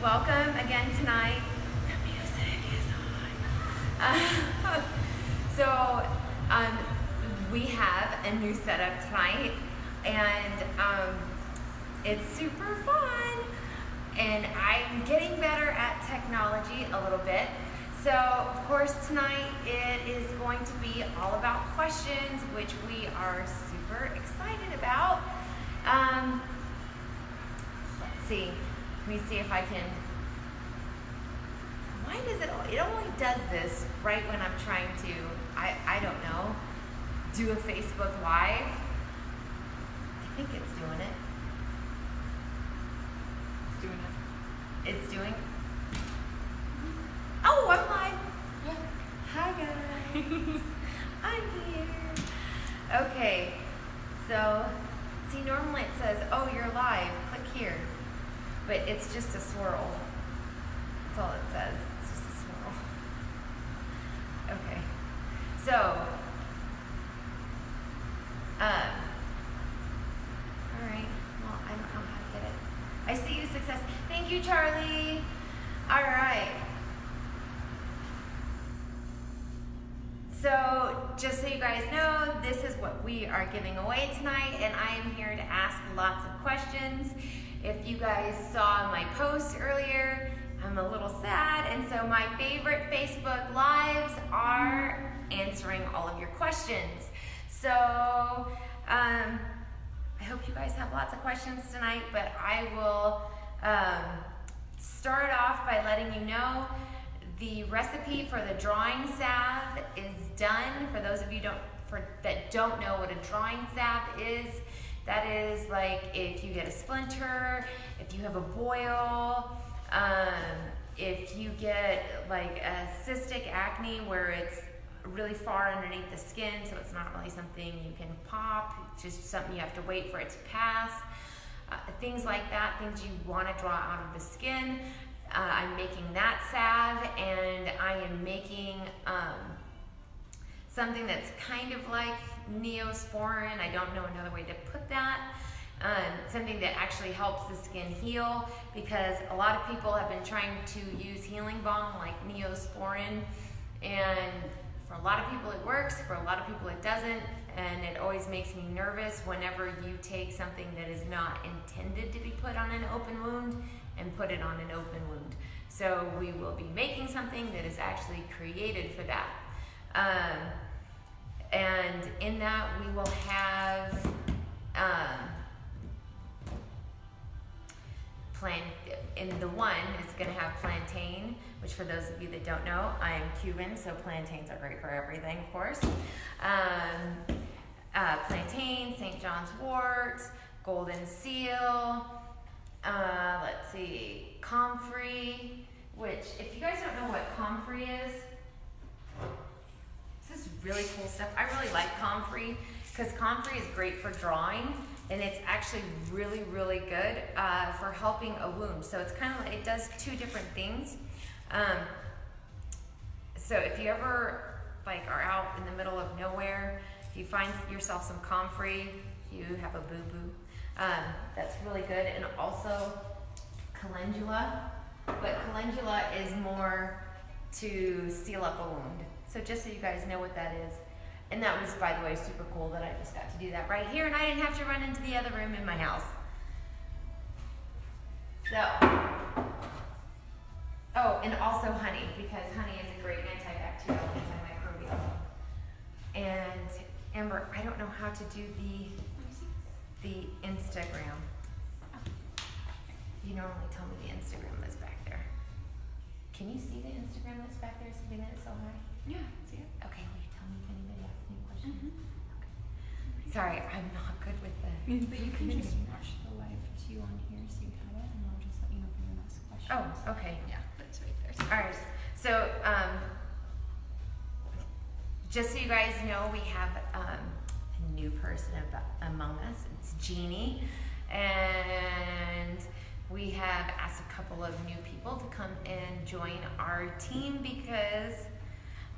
welcome again tonight. The music is on. We have a new setup tonight, and it's super fun. And I'm getting better at technology a little bit. So, of course, tonight it is going to be all about questions, which we are super excited about. Let's see. Let me see if I can. Why does it only does this right when I'm trying to, I don't know, do a Facebook Live? I think it's doing it. It's doing. Oh, I'm live. Yeah. Hi guys. I'm here. Okay. So, see, normally it says, "Oh, you're live. Click here," but it's just a swirl. That's all it says. It's just a swirl. Okay. So, all right. Well, I don't know how to get it. I see you, success. Thank you, Charlie. All right. So, just so you guys know, this is what we are giving away tonight, and I am here to ask lots of questions. If you guys saw my post earlier, I'm a little sad, and so my favorite Facebook Lives are answering all of your questions. So, I hope you guys have lots of questions tonight, but I will start off by letting you know the recipe for the drawing salve is done. For those of you that don't know what a drawing salve is, that is like if you get a splinter, if you have a boil, if you get like a cystic acne where it's really far underneath the skin, so it's not really something you can pop, it's just something you have to wait for it to pass. Things like that, things you want to draw out of the skin. I'm making that salve, and I am making something that's kind of like Neosporin. I don't know another way to put that. Something that actually helps the skin heal, because a lot of people have been trying to use healing balm like Neosporin, and for a lot of people it works, for a lot of people it doesn't, and it always makes me nervous whenever you take something that is not intended to be put on an open wound and put it on an open wound. So we will be making something that is actually created for that. And in that we will have in the one it's going to have plantain, which for those of you that don't know, I am Cuban, so plantains are great for everything, of course. Plantain, St. John's wort, golden seal, let's see, comfrey, which if you guys don't know what comfrey is, this is really cool stuff. I really like comfrey because comfrey is great for drawing, and it's actually really, really good for helping a wound. So it's kind of like, it does two different things. So if you ever like are out in the middle of nowhere, if you find yourself some comfrey, you have a boo-boo, that's really good. And also calendula, but calendula is more to seal up a wound. So just so you guys know what that is. And that was, by the way, super cool that I just got to do that right here, and I didn't have to run into the other room in my house. So, oh, and also honey, because honey is a great antibacterial, antimicrobial. And Amber, I don't know how to do the Instagram. You normally tell me the Instagram that's back there. Can you see the Instagram that's back there, something that's so high? Yeah, see it. Okay, will you tell me if anybody asks me a question? Mm-hmm. Okay. Sorry, I'm not good with the... But you can just watch the live too on here, so you have it, and I'll just let you know if you ask questions. Oh, okay. Yeah, that's right there. All right, so just so you guys know, we have a new person among us. It's Jeannie, and we have asked a couple of new people to come and join our team because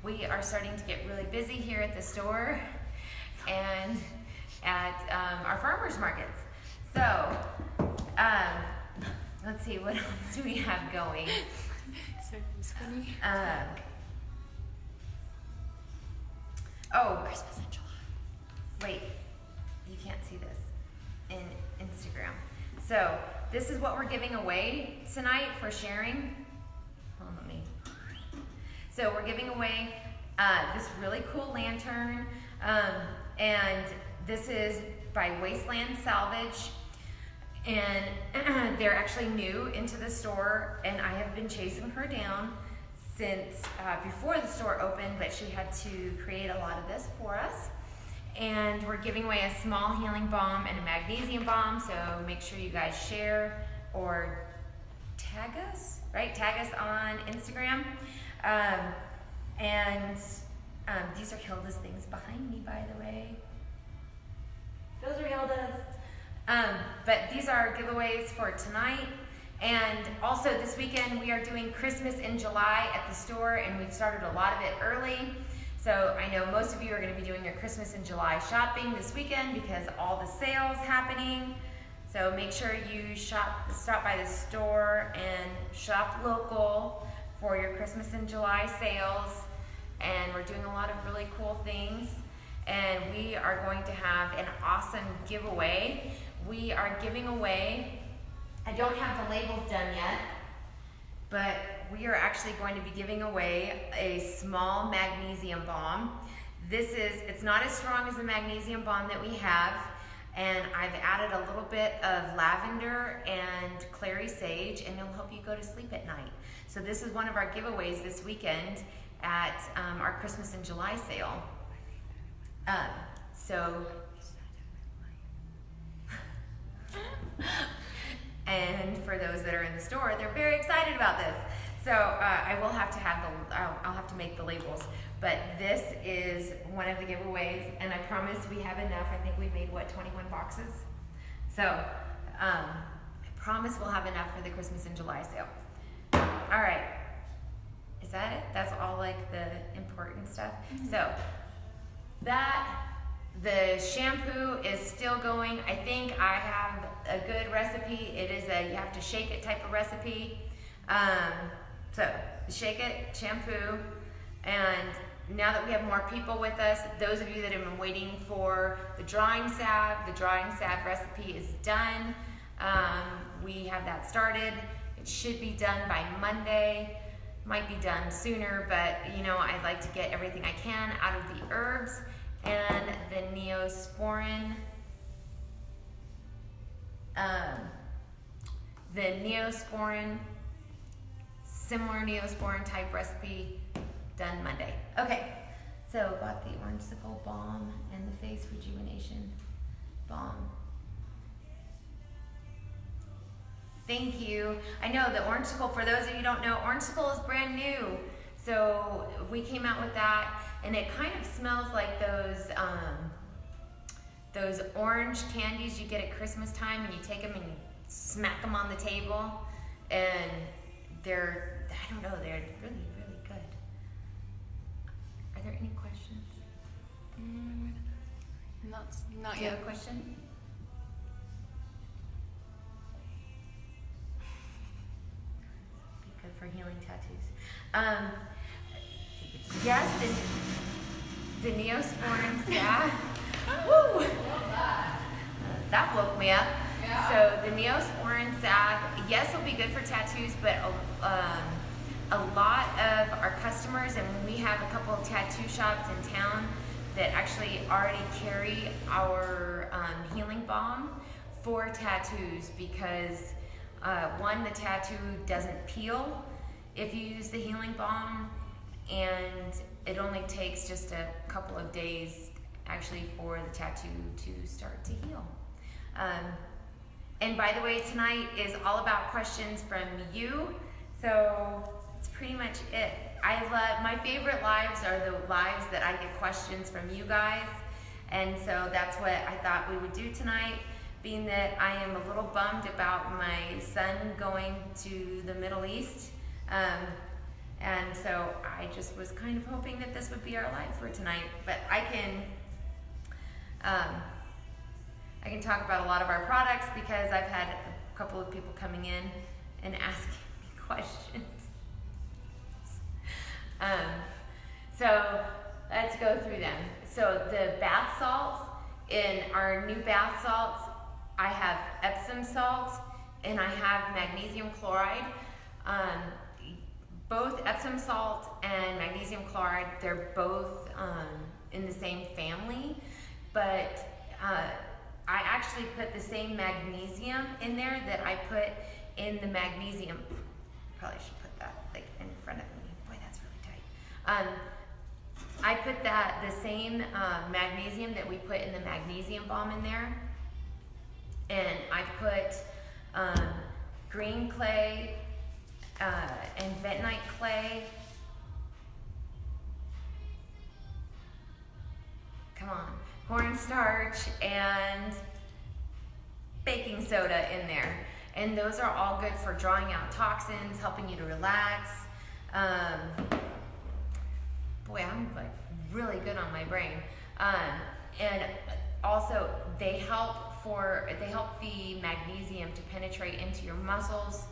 we are starting to get really busy here at the store and at our farmers markets. So let's see, what else do we have going? So it's funny. Oh, Christmas in July. wait, you can't see this in Instagram. So this is what we're giving away tonight for sharing. Hold on, let me. So we're giving away this really cool lantern, and this is by Wasteland Salvage, and they're actually new into the store, and I have been chasing her down since before the store opened, but she had to create a lot of this for us. And we're giving away a small healing balm and a magnesium balm, so make sure you guys share or tag us, right? Tag us on Instagram. These are Hilda's things behind me, by the way. Those are Hilda's. But these are giveaways for tonight. And also this weekend we are doing Christmas in July at the store, and we've started a lot of it early. So I know most of you are going to be doing your Christmas in July shopping this weekend because all the sales happening. So make sure you stop by the store and shop local for your Christmas in July sales. And we're doing a lot of really cool things. And we are going to have an awesome giveaway. We are giving away, I don't have the labels done yet, but we are actually going to be giving away a small magnesium balm. It's not as strong as the magnesium balm that we have, and I've added a little bit of lavender and clary sage, and it'll help you go to sleep at night. So this is one of our giveaways this weekend at our Christmas in July sale. And for those that are in the store, they're very excited about this. So I will have to have I'll have to make the labels. But this is one of the giveaways, and I promise we have enough. I think we made, 21 boxes? So I promise we'll have enough for the Christmas in July sale. All right. Is that it? That's all like the important stuff. Mm-hmm. So the shampoo is still going. I think I have a good recipe. It is you have to shake it type of recipe. So shake it, shampoo, and now that we have more people with us, those of you that have been waiting for the drawing salve recipe is done. We have that started. It should be done by Monday. Might be done sooner, but I'd like to get everything I can out of the herbs and the Neosporin. Similar Neosporin type recipe, done Monday. Okay, so got the Orangesicle balm and the face rejuvenation balm. Thank you. I know the Orangesicle, for those of you who don't know, Orangesicle is brand new. So we came out with that, and it kind of smells like those orange candies you get at Christmas time, and you take them and you smack them on the table, and they're really, really good. Are there any questions? Not Do you yet. have a question? Be good for healing tattoos. Yes, the Neosporin, yeah. Woo! That woke me up. Yeah. So the Neosporin salve, yes, will be good for tattoos, but a lot of our customers, and we have a couple of tattoo shops in town that actually already carry our healing balm for tattoos because one, the tattoo doesn't peel if you use the healing balm, and it only takes just a couple of days actually for the tattoo to start to heal. And by the way, tonight is all about questions from you, so that's pretty much it. My favorite lives are the lives that I get questions from you guys, and so that's what I thought we would do tonight, being that I am a little bummed about my son going to the Middle East, and so I just was kind of hoping that this would be our live for tonight, but I can talk about a lot of our products because I've had a couple of people coming in and asking me questions. So let's go through them. So the bath salts, in our new bath salts, I have Epsom salt and I have magnesium chloride. Both Epsom salt and magnesium chloride, they're both in the same family, but I actually put the same magnesium in there that I put in the magnesium. Probably should put that like in front of me. Boy, that's really tight. I put the same magnesium that we put in the magnesium balm in there, and I put green clay and bentonite clay. Come on, cornstarch and baking soda in there, and those are all good for drawing out toxins, helping you to relax. Boy, I'm like really good on my brain. And also they help the magnesium to penetrate into your muscles.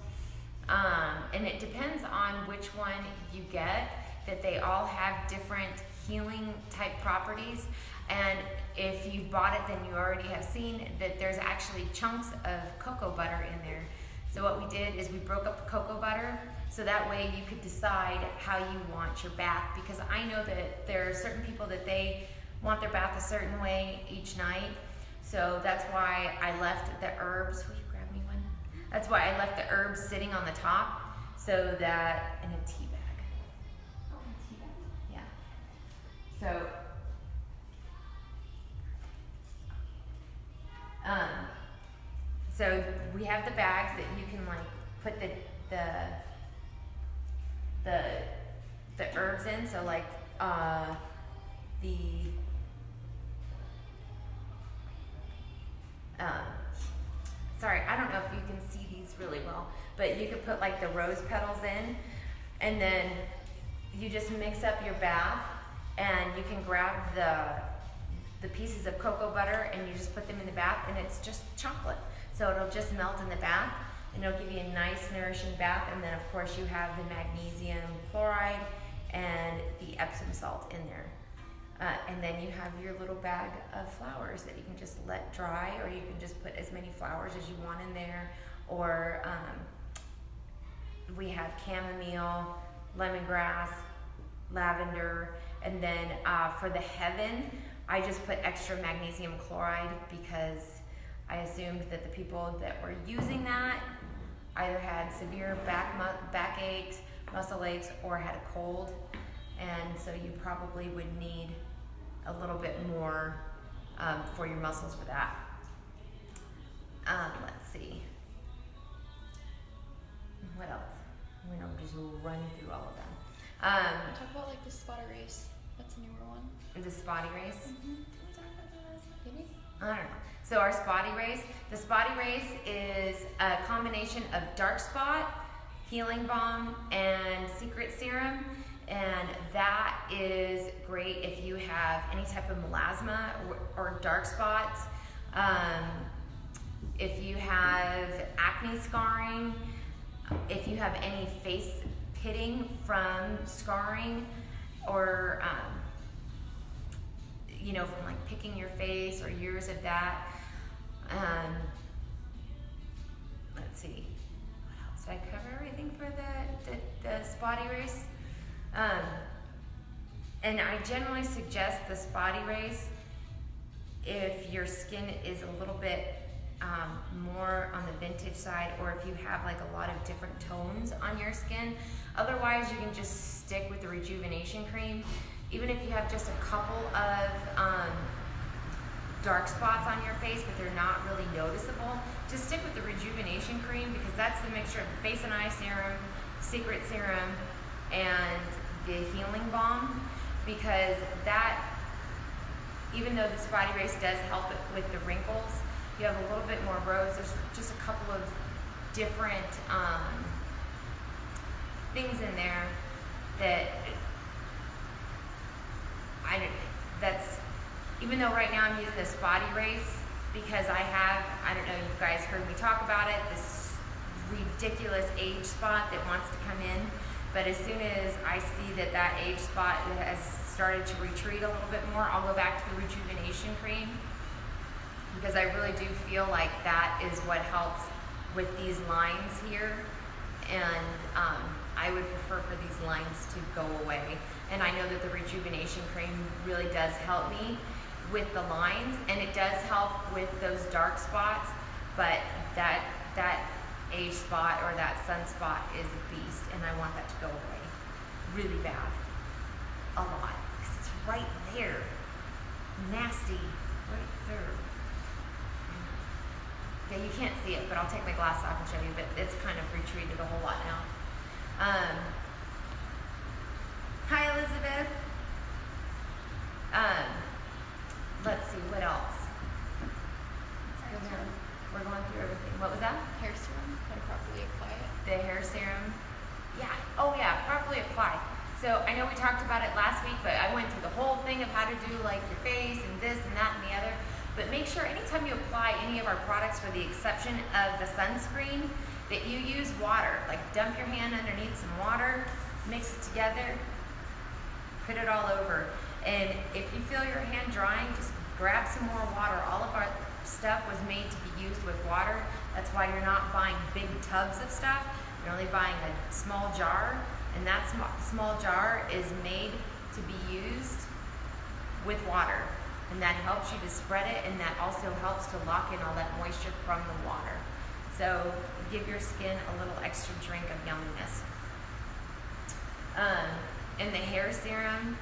And it depends on which one you get, that they all have different healing type properties. And if you've bought it, then you already have seen that there's actually chunks of cocoa butter in there. So what we did is we broke up the cocoa butter, so that way you could decide how you want your bath, because I know that there are certain people that they want their bath a certain way each night. So that's why I left the herbs. Will you grab me one? That's why I left the herbs sitting on the top, so that in a tea bag. Oh, a tea bag? Yeah. So we have the bags that you can like put the herbs in. So like sorry, I don't know if you can see these really well, but you could put like the rose petals in, and then you just mix up your bath, and you can grab the pieces of cocoa butter and you just put them in the bath, and it's just chocolate. So it'll just melt in the bath, and it'll give you a nice nourishing bath. And then of course you have the magnesium chloride and the Epsom salt in there. And then you have your little bag of flowers that you can just let dry, or you can just put as many flowers as you want in there. Or we have chamomile, lemongrass, lavender, and then for the Heaven, I just put extra magnesium chloride because I assumed that the people that were using that either had severe back aches, muscle aches, or had a cold, and so you probably would need a little bit more for your muscles for that. Let's see. What else? I'm gonna just run through all of them. Talk about like the spot erase. That's a newer one. The spot erase. Mm-hmm. Maybe? I don't know. So our spot erase, the spot erase is a combination of dark spot, healing balm, and secret serum, and that is great if you have any type of melasma or dark spots. If you have acne scarring, if you have any face pitting from scarring, or from like picking your face or years of that. Let's see, what else? Did I cover everything for the spot erase? And I generally suggest the spot erase if your skin is a little bit more on the vintage side, or if you have like a lot of different tones on your skin. Otherwise, you can just stick with the rejuvenation cream. Even if you have just a couple of dark spots on your face, but they're not really noticeable, just stick with the rejuvenation cream, because that's the mixture of the face and eye serum, secret serum, and the healing balm. Because that, even though the spot erase does help it with the wrinkles, you have a little bit more rows. There's just a couple of different things in there that even though right now I'm using the spot erase, because I don't know, you guys heard me talk about it, this ridiculous age spot that wants to come in. But as soon as I see that that age spot has started to retreat a little bit more, I'll go back to the rejuvenation cream, because I really do feel like that is what helps with these lines here. And I would prefer for these lines to go away. And I know that the rejuvenation cream really does help me with the lines, and it does help with those dark spots, but that age spot or that sunspot is a beast, and I want that to go away really bad, a lot, because it's right there, nasty, right there. Yeah, you can't see it, but I'll take my glasses off and show you, but it's kind of retreated a whole lot now. Hi, Elizabeth. Let's see, what else? We're going through everything. What was that? Hair serum, how to properly apply it. The hair serum. Yeah. Oh yeah, properly apply. So I know we talked about it last week, but I went through the whole thing of how to do like your face and this and that and the other. But make sure anytime you apply any of our products, for the exception of the sunscreen, that you use water. Like dump your hand underneath some water, mix it together, put it all over. And if you feel your hand drying, just grab some more water. All of our stuff was made to be used with water. That's why you're not buying big tubs of stuff. You're only buying a small jar, and that small jar is made to be used with water. And that helps you to spread it, and that also helps to lock in all that moisture from the water. So give your skin a little extra drink of yumminess. And the hair serum,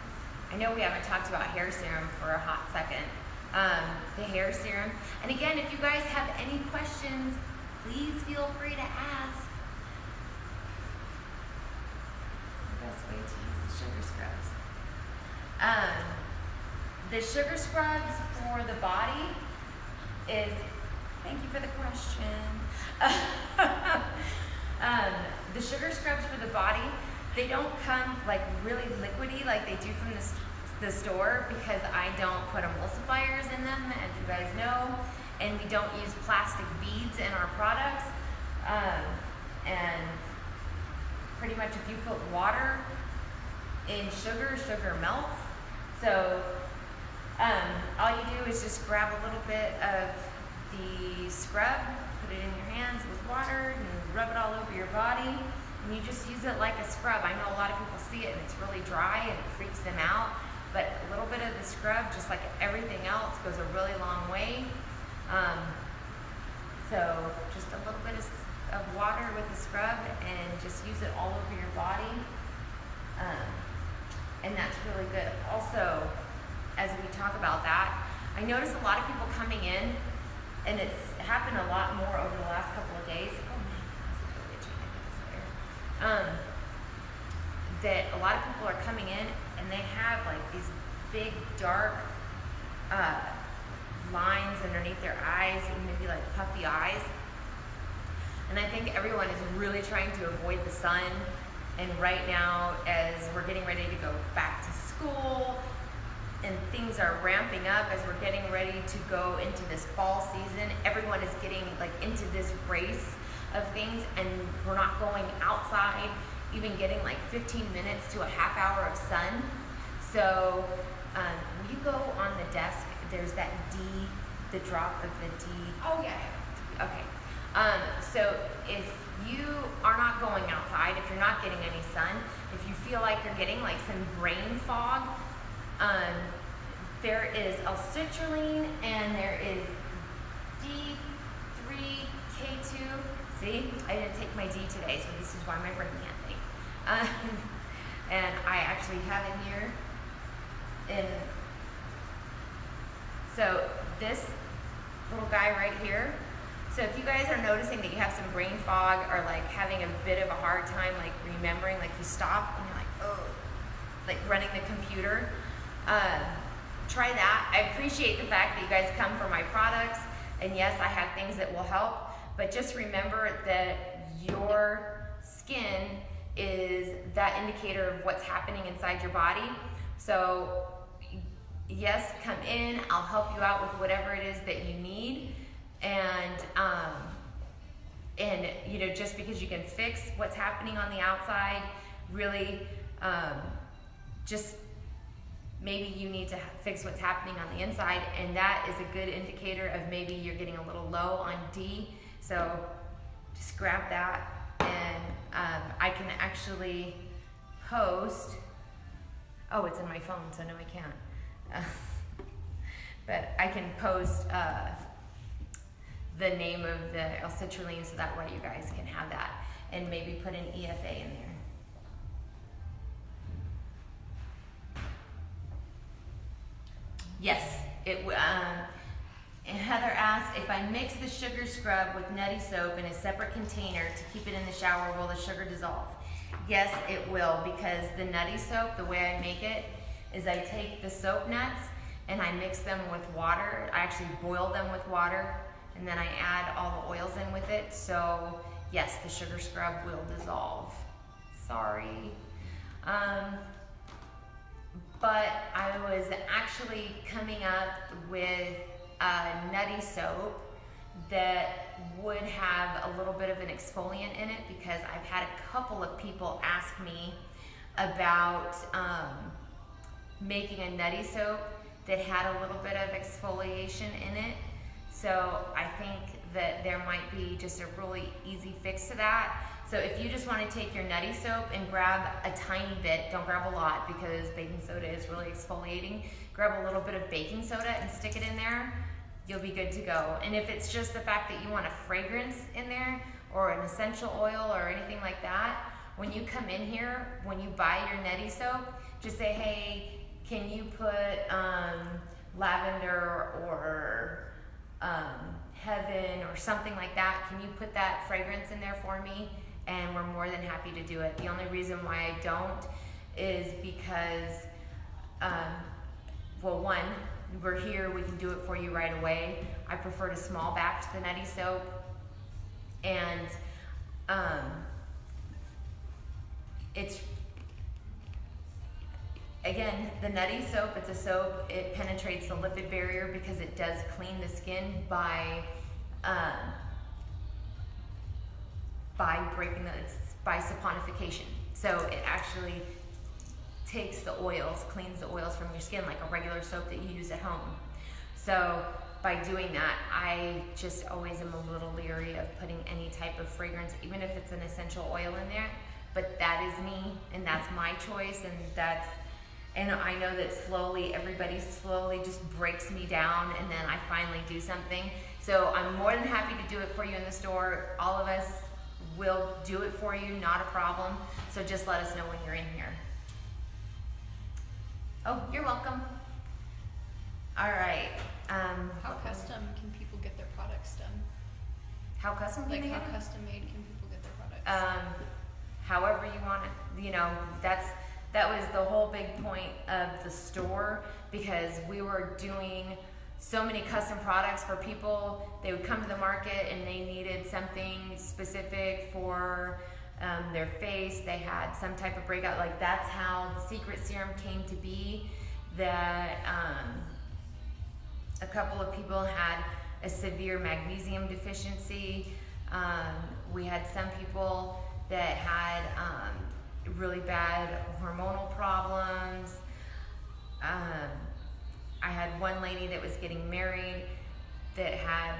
I know we haven't talked about hair serum for a hot second. The hair serum, and again, if you guys have any questions, please feel free to ask. The best way to use the sugar scrubs. The sugar scrubs for the body is, thank you for the question. The sugar scrubs for the body, they don't come like really liquidy like they do from the store, because I don't put emulsifiers in them, as you guys know, and we don't use plastic beads in our products. And pretty much if you put water in sugar, sugar melts. So all you do is just grab a little bit of the scrub, put it in your hands with water, and rub it all over your body, and you just use it like a scrub. I know a lot of people see it and it's really dry and it freaks them out, but a little bit of the scrub, just like everything else, goes a really long way. So just a little bit of water with the scrub, and just use it all over your body, and that's really good. Also, as we talk about that, I notice a lot of people coming in, and it's happened a lot more over the last couple of days. Oh man, this is really itchy. I think it's there. That a lot of people are coming in and they have like these big dark lines underneath their eyes, and maybe like puffy eyes. And I think everyone is really trying to avoid the sun. And right now, as we're getting ready to go back to school, and things are ramping up as we're getting ready to go into this fall season, everyone is getting like into this race of things, and we're not going outside, even getting like 15 minutes to a half hour of sun. So will you go on the desk? There's that D, the drop of the D. Oh yeah. Okay. So if you are not going outside, if you're not getting any sun, if you feel like you're getting like some brain fog, there is L-citrulline and there is D3K2. See, I didn't take my D today, so this is why my brain can't think. And I actually have it here. So this little guy right here. So if you guys are noticing that you have some brain fog, or like having a bit of a hard time like remembering, like you stop and you're like, oh, like running the computer, try that. I appreciate the fact that you guys come for my products, and yes, I have things that will help, but just remember that your skin is that indicator of what's happening inside your body. So yes, come in, I'll help you out with whatever it is that you need. And And just because you can fix what's happening on the outside, really, just maybe you need to fix what's happening on the inside, and that is a good indicator of maybe you're getting a little low on D. So just grab that, and I can actually post. Oh, it's in my phone, so no, I can't. But I can post the name of the L-citrulline, so that way you guys can have that, and maybe put an EFA in there. Yes, and Heather asked, if I mix the sugar scrub with nutty soap in a separate container to keep it in the shower, will the sugar dissolve? Yes, it will, because the nutty soap, the way I make it, is I take the soap nuts and I mix them with water. I actually boil them with water, and then I add all the oils in with it. So yes, the sugar scrub will dissolve. Sorry. But I was actually coming up with a nutty soap that would have a little bit of an exfoliant in it, because I've had a couple of people ask me about making a nutty soap that had a little bit of exfoliation in it. So I think that there might be just a really easy fix to that. So if you just want to take your nutty soap and grab a tiny bit, don't grab a lot because baking soda is really exfoliating, grab a little bit of baking soda and stick it in there, you'll be good to go. And if it's just the fact that you want a fragrance in there or an essential oil or anything like that, when you come in here, when you buy your nutty soap, just say, hey, can you put lavender or heaven or something like that? Can you put that fragrance in there for me? And we're more than happy to do it. The only reason why I don't is because, well, one, we're here, we can do it for you right away. I prefer to small batch the nutty soap. And it's, again, the nutty soap, it's a soap, it penetrates the lipid barrier because it does clean the skin by breaking by saponification. So it actually takes the oils, cleans the oils from your skin like a regular soap that you use at home. So by doing that, I just always am a little leery of putting any type of fragrance, even if it's an essential oil in there. But that is me, and that's my choice, and I know that everybody slowly just breaks me down, and then I finally do something. So I'm more than happy to do it for you in the store. All of us will do it for you, not a problem. So just let us know when you're in here. Oh, you're welcome. All right. How custom can people get their products done? How custom can Like they how get it? custom made can people get their products? However you want it. That was the whole big point of the store, because we were doing so many custom products for people. They would come to the market and they needed something specific for their face. They had some type of breakout. Like, that's how the Secret Serum came to be. That a couple of people had a severe magnesium deficiency. We had some people that had really bad hormonal problems. I had one lady that was getting married that had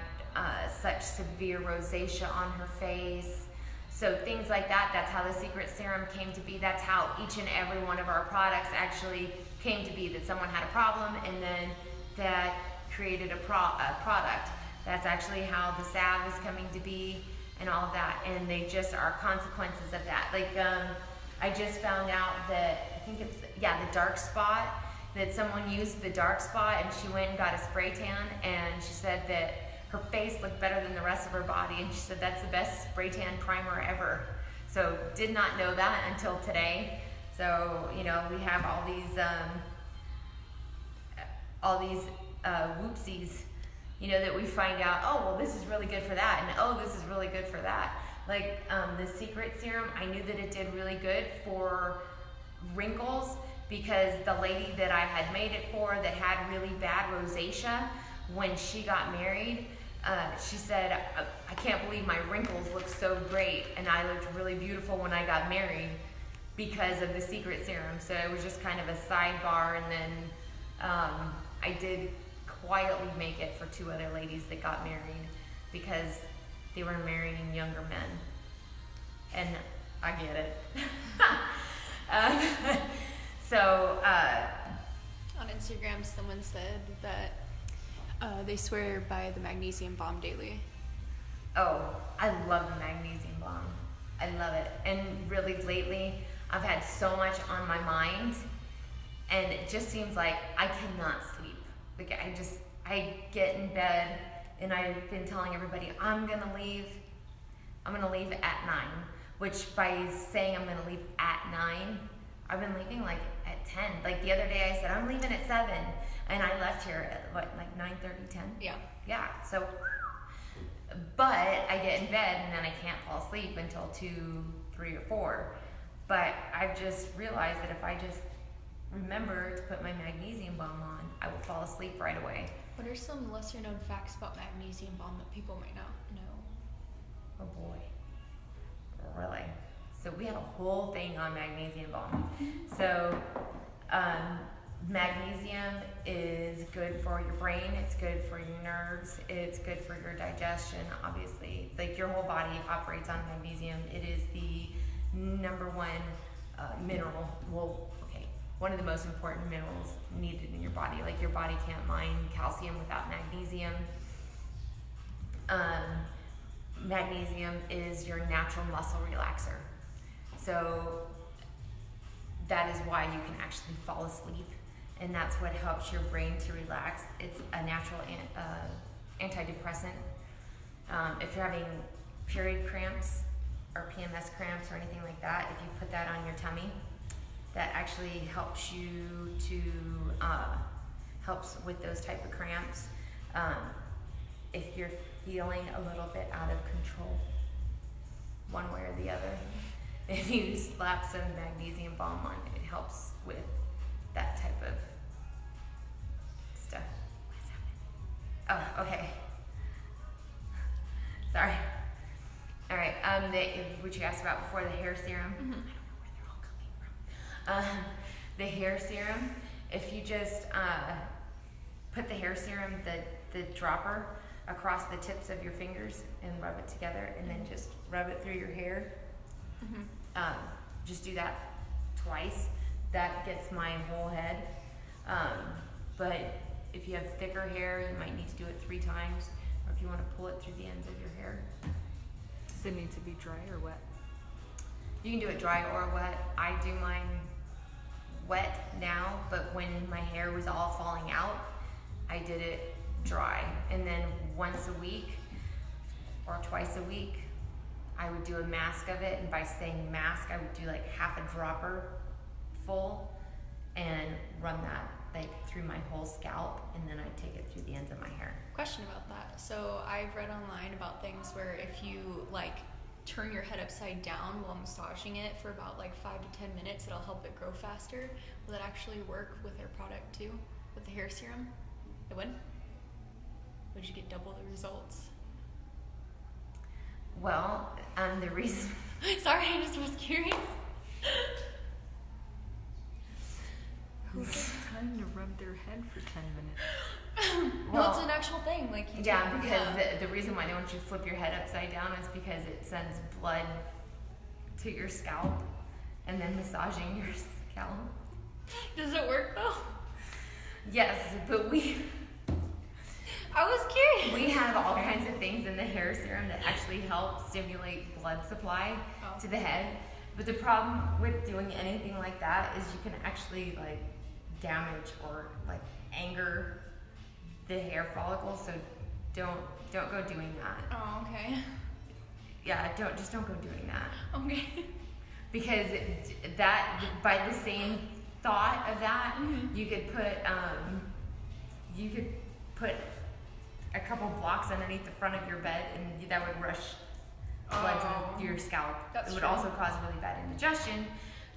such severe rosacea on her face. So things like that, that's how the Secret Serum came to be. That's how each and every one of our products actually came to be, that someone had a problem and then that created a product. That's actually how the salve is coming to be and all of that. And they just are consequences of that. Like, I just found out that, I think it's, the dark spot, that someone used the dark spot and she went and got a spray tan, and she said that her face looked better than the rest of her body, and she said that's the best spray tan primer ever. So did not know that until today. So, we have all these whoopsies, that we find out, oh, well, this is really good for that, and oh, this is really good for that. Like, the Secret Serum, I knew that it did really good for wrinkles, because the lady that I had made it for that had really bad rosacea, when she got married, she said, I can't believe my wrinkles look so great, and I looked really beautiful when I got married because of the secret serum. So it was just kind of a sidebar, and then I did quietly make it for 2 other ladies that got married because they were marrying younger men. And I get it. On Instagram, someone said that they swear by the magnesium balm daily. Oh, I love the magnesium balm. I love it. And really lately, I've had so much on my mind, and it just seems like I cannot sleep. Like I get in bed, and I've been telling everybody I'm gonna leave at 9, which by saying I'm gonna leave at 9, I've been leaving like at 10. Like the other day I said I'm leaving at 7, and I left here at what, like 9:30, 10? Yeah. Yeah, so, but I get in bed and then I can't fall asleep until 2, 3, or 4. But I've just realized that if I just remember to put my magnesium balm on, I will fall asleep right away. What are some lesser known facts about magnesium balm that people might not know? Oh boy. Really? So we have a whole thing on magnesium balm. So magnesium is good for your brain, it's good for your nerves, it's good for your digestion, obviously. Like your whole body operates on magnesium. It is the number 1 mineral, one of the most important minerals needed in your body. Like your body can't mine calcium without magnesium. Magnesium is your natural muscle relaxer. So that is why you can actually fall asleep, and that's what helps your brain to relax. It's a natural antidepressant. If you're having period cramps or PMS cramps or anything like that, if you put that on your tummy, that actually helps you to helps with those type of cramps. If you're feeling a little bit out of control, one way or the other, if you slap some magnesium balm on, it helps with that type of stuff. What's happening? Oh, okay. Sorry. All right. What you asked about before, the hair serum. Mm-hmm. I don't know where they're all coming from. The hair serum. If you just put the hair serum, the dropper, across the tips of your fingers and rub it together, and then just rub it through your hair. Mm-hmm. Just do that twice. That gets my whole head. But if you have thicker hair, you might need to do it 3 times, or if you want to pull it through the ends of your hair. Does it need to be dry or wet? You can do it dry or wet. I do mine wet now, but when my hair was all falling out, I did it dry. And then once a week or twice a week, I would do a mask of it, and by saying mask, I would do like half a dropper full and run that like through my whole scalp, and then I'd take it through the ends of my hair. Question about that. So I've read online about things where if you like turn your head upside down while massaging it for about like 5 to 10 minutes, it'll help it grow faster. Will that actually work with their product too, with the hair serum? It would? Would you get double the results? Well, the reason... Sorry, I just was curious. Who has time to rub their head for 10 minutes? No, it's an actual thing. Like you Yeah, can- because the reason why they want you to flip your head upside down is because it sends blood to your scalp, and then massaging your scalp. Does it work though? Yes, but I was curious. we have all kinds of things in the hair serum that actually help stimulate blood supply to the head. But the problem with doing anything like that is you can actually like damage or like anger the hair follicles. So don't go doing that. Oh, okay. Yeah, don't go doing that. Okay. Because that, by the same thought of that, Mhm. you could put a couple blocks underneath the front of your bed, and that would rush blood to your scalp. That's It would true. also cause really bad indigestion,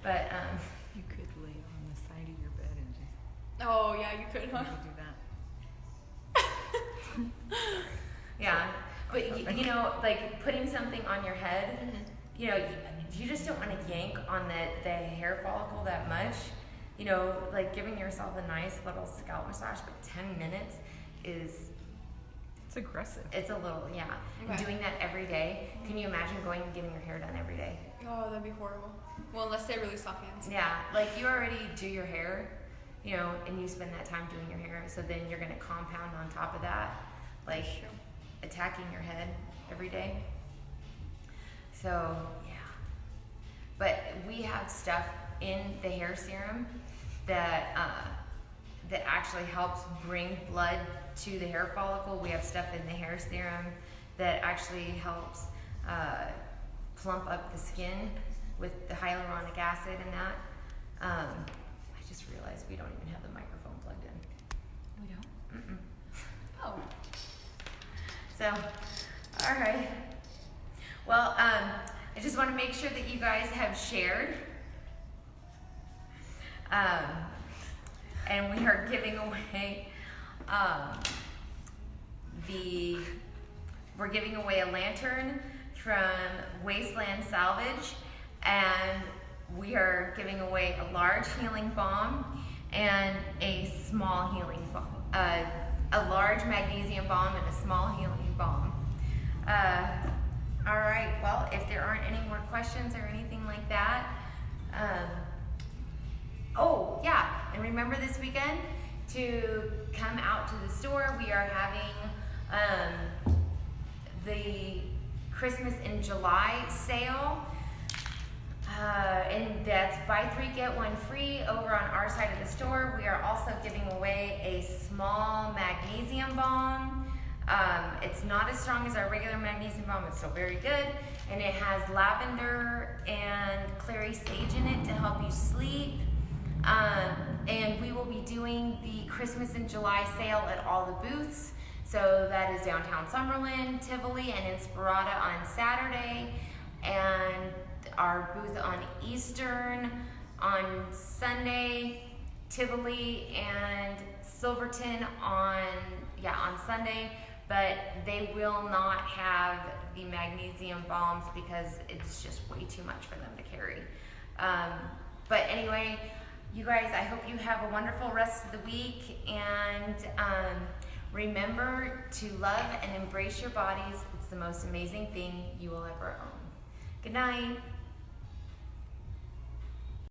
but You could lay on the side of your bed and just Oh yeah, you could, huh? maybe do that. Yeah, but you know, like putting something on your head, Mhm. you know, you just don't want to yank on the hair follicle that much. You know, like giving yourself a nice little scalp massage, but 10 minutes is, It's aggressive. it's a little, yeah. And Okay. doing that every day, can you imagine going and getting your hair done every day? Oh, that'd be horrible. Well, unless they have really soft hands. Yeah, like you already do your hair, you know, and you spend that time doing your hair, so then you're gonna compound on top of that, like That's true. attacking your head every day. So yeah, but we have stuff in the hair serum that that actually helps bring blood to the hair follicle. We have stuff in the hair serum that actually helps plump up the skin with the hyaluronic acid and that. I just realized we don't even have the microphone plugged in. We don't. Mm-mm. Oh. So, all right. Well, I just want to make sure that you guys have shared. And we are giving away we're giving away a lantern from Wasteland Salvage, and we are giving away a large healing balm and a small healing balm, a large magnesium balm and a small healing balm. All right, well, if there aren't any more questions or anything like that, oh yeah, and remember this weekend to come out to the store. We are having the Christmas in July sale, and that's buy 3 get 1 free over on our side of the store. We are also giving away a small magnesium balm. It's not as strong as our regular magnesium balm. It's still very good, and it has lavender and clary sage in it to help you sleep. And we will be doing the Christmas in July sale at all the booths. So that is downtown Summerlin, Tivoli, and Inspirada on Saturday, and our booth on Eastern on Sunday, Tivoli and Silverton on Sunday. But they will not have the magnesium balms because it's just way too much for them to carry. But anyway, you guys, I hope you have a wonderful rest of the week, and remember to love and embrace your bodies. It's the most amazing thing you will ever own. Good night.